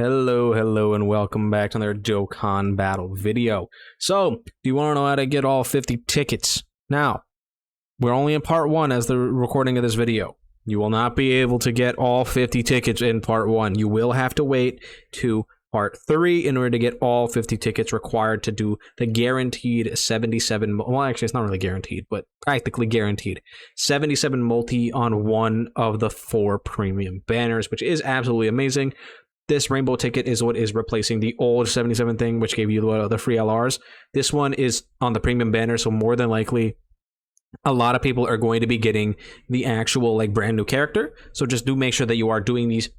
Hello, and welcome back to another Dokkan battle video. So, do you want to know how to get all 50 tickets? Now, we're only in part 1 as the recording of this video. You will not be able to get all 50 tickets in part 1. You will have to wait to part 3 in order to get all 50 tickets required to do the guaranteed 77, well actually it's not really guaranteed, but practically guaranteed, 77 multi on one of the 4 premium banners, which is absolutely amazing. This rainbow ticket is what is replacing the old 77 thing, which gave you the free LRs. This one is on the premium banner, so more than likely, a lot of people are going to be getting the actual brand new character. So just do make sure that you are doing these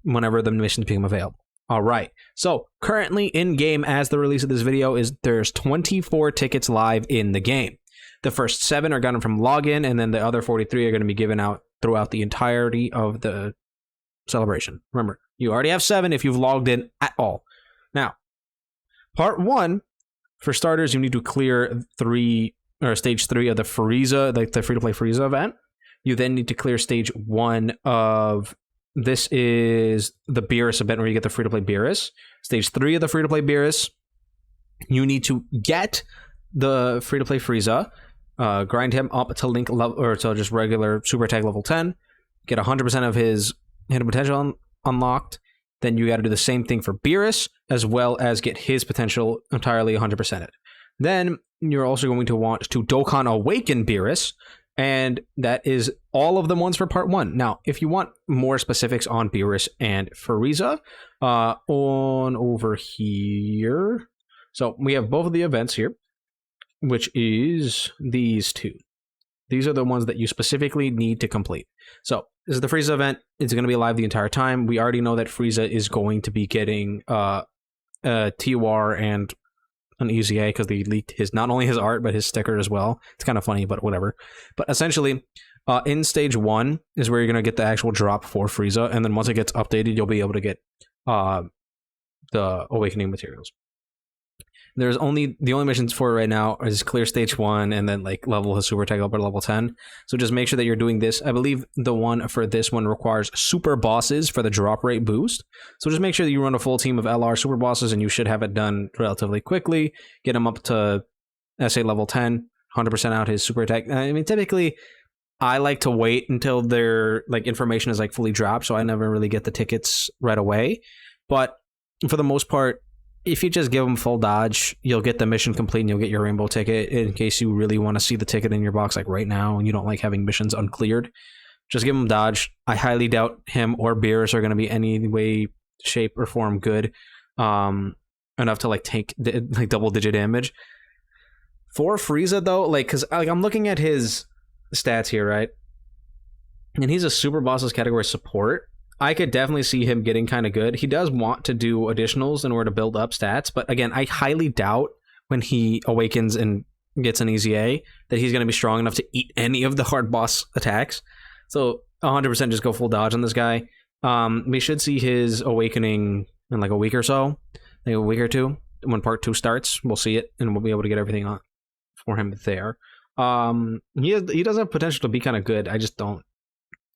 whenever the missions become available. All right. So currently in game, as the release of this video is, there's 24 tickets live in the game. The first 7 are gotten from login, and then the other 43 are going to be given out throughout the entirety of the celebration. Remember, you already have 7 if you've logged in at all. Now, part 1, for starters, you need to clear stage 3 of the Frieza, the free-to-play Frieza event. You then need to clear stage 1 of, this is the Beerus event where you get the free-to-play Beerus. Stage 3 of the free-to-play Beerus, you need to get the free-to-play Frieza, grind him up to link level, or to just regular super attack level 10, get 100% of his hidden potential unlocked. Then you got to do the same thing for Beerus, as well as get his potential entirely 100%ed. Then you're also going to want to Dokkan Awaken Beerus, and that is all of the ones for part 1. Now, if you want more specifics on Beerus and Frieza, on over here, so we have both of the events here, which is these 2. These are the ones that you specifically need to complete. So this is the Frieza event. It's going to be live the entire time. We already know that Frieza is going to be getting a TUR and an EZA because they leaked not only his art, but his sticker as well. It's kind of funny, but whatever. But essentially, in stage 1 is where you're going to get the actual drop for Frieza. And then once it gets updated, you'll be able to get the Awakening materials. There's the only missions for it right now is clear stage 1 and then level his super attack up to level 10. So just make sure that you're doing this. I believe the one for this one requires super bosses for the drop rate boost. So just make sure that you run a full team of LR super bosses, and you should have it done relatively quickly. Get him up to SA level 10, 100% out his super attack. I mean, typically, I like to wait until their information is fully dropped, so I never really get the tickets right away. But for the most part, if you just give them full dodge, you'll get the mission complete and you'll get your rainbow ticket. In case you really want to see the ticket in your box right now and you don't like having missions uncleared, just give them dodge. I highly doubt him or Beerus are going to be any way, shape, or form good enough to take double-digit damage. For Frieza though, because I'm looking at his stats here, right? And he's a super bosses category support. I could definitely see him getting kind of good. He does want to do additionals in order to build up stats, but again, I highly doubt when he awakens and gets an EZA that he's going to be strong enough to eat any of the hard boss attacks. So 100% just go full dodge on this guy. We should see his awakening in a week or so, a week or 2. When part 2 starts, we'll see it and we'll be able to get everything on for him there. He does have potential to be kind of good. I just don't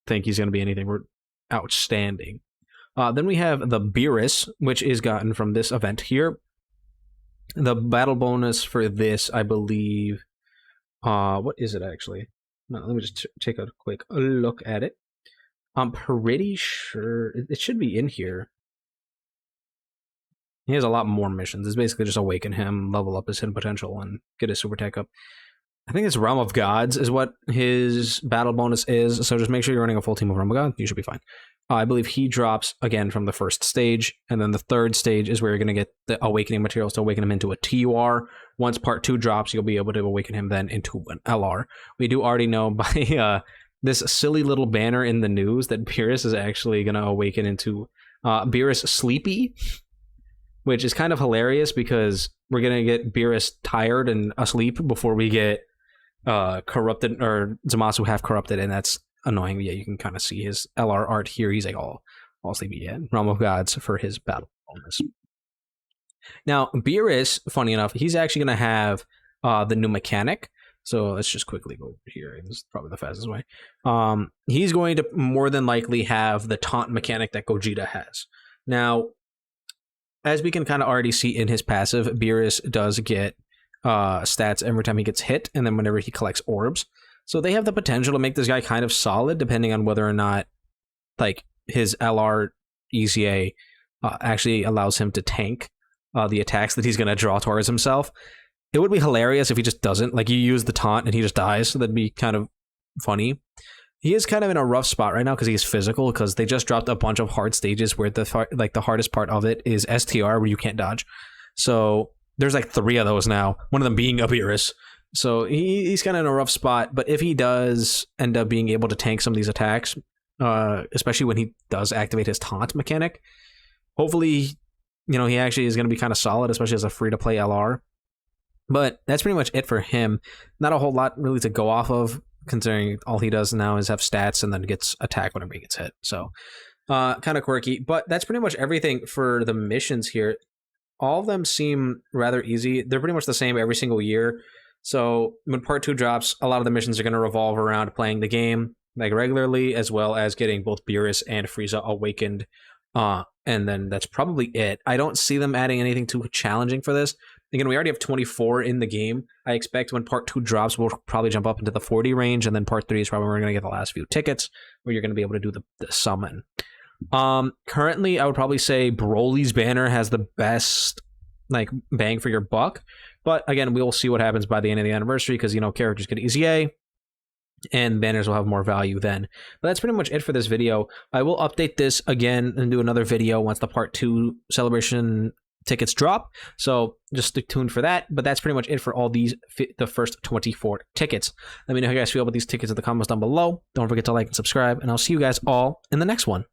think he's going to be anything outstanding. Then we have the Beerus, which is gotten from this event here. The battle bonus for this, I believe, what is it actually? No, let me just take a quick look at it. I'm pretty sure it should be in here. He has a lot more missions. It's basically just awaken him, level up his hidden potential, and get his super attack up. I think it's Realm of Gods is what his battle bonus is, so just make sure you're running a full team of Realm of Gods. You should be fine. I believe he drops, again, from the first stage, and then the third stage is where you're going to get the Awakening materials to awaken him into a TUR. Once part 2 drops, you'll be able to awaken him then into an LR. We do already know by this silly little banner in the news that Beerus is actually going to awaken into Beerus Sleepy, which is kind of hilarious because we're going to get Beerus tired and asleep before we get corrupted, or Zamasu half corrupted, and that's annoying. Yeah, you can kind of see his LR art here. He's all sleepy. Yeah, Realm of Gods for his battle bonus. Now, Beerus, funny enough, he's actually going to have the new mechanic. So let's just quickly go over here. This is probably the fastest way. He's going to more than likely have the taunt mechanic that Gogeta has. Now, as we can kind of already see in his passive, Beerus does get stats every time he gets hit, and then whenever he collects orbs. So they have the potential to make this guy kind of solid, depending on whether or not like his LR EZA actually allows him to tank the attacks that he's going to draw towards himself. It would be hilarious if he just doesn't. Like, you use the taunt and he just dies, so that'd be kind of funny. He is kind of in a rough spot right now because he's physical, because they just dropped a bunch of hard stages where the hardest part of it is STR, where you can't dodge. So there's like 3 of those now, one of them being a Beerus. So he's kind of in a rough spot, but if he does end up being able to tank some of these attacks, especially when he does activate his taunt mechanic, hopefully, you know, he actually is going to be kind of solid, especially as a free-to-play LR. But that's pretty much it for him. Not a whole lot really to go off of, considering all he does now is have stats and then gets attack whenever he gets hit. So kind of quirky, but that's pretty much everything for the missions here. All of them seem rather easy. They're pretty much the same every single year. So when part 2 drops, a lot of the missions are going to revolve around playing the game like regularly, as well as getting both Beerus and Frieza awakened. And then that's probably it. I don't see them adding anything too challenging for this. Again, we already have 24 in the game. I expect when part 2 drops, we'll probably jump up into the 40 range, and then part 3 is probably where we're going to get the last few tickets, where you're going to be able to do the summon. Currently, I would probably say Broly's banner has the best like bang for your buck. But again, we will see what happens by the end of the anniversary, because, you know, characters get EZA, and banners will have more value then. But that's pretty much it for this video. I will update this again and do another video once the part 2 celebration tickets drop, so just stay tuned for that. But that's pretty much it for all these, the first 24 tickets. Let me know how you guys feel about these tickets in the comments down below. Don't forget to like and subscribe, and I'll see you guys all in the next one.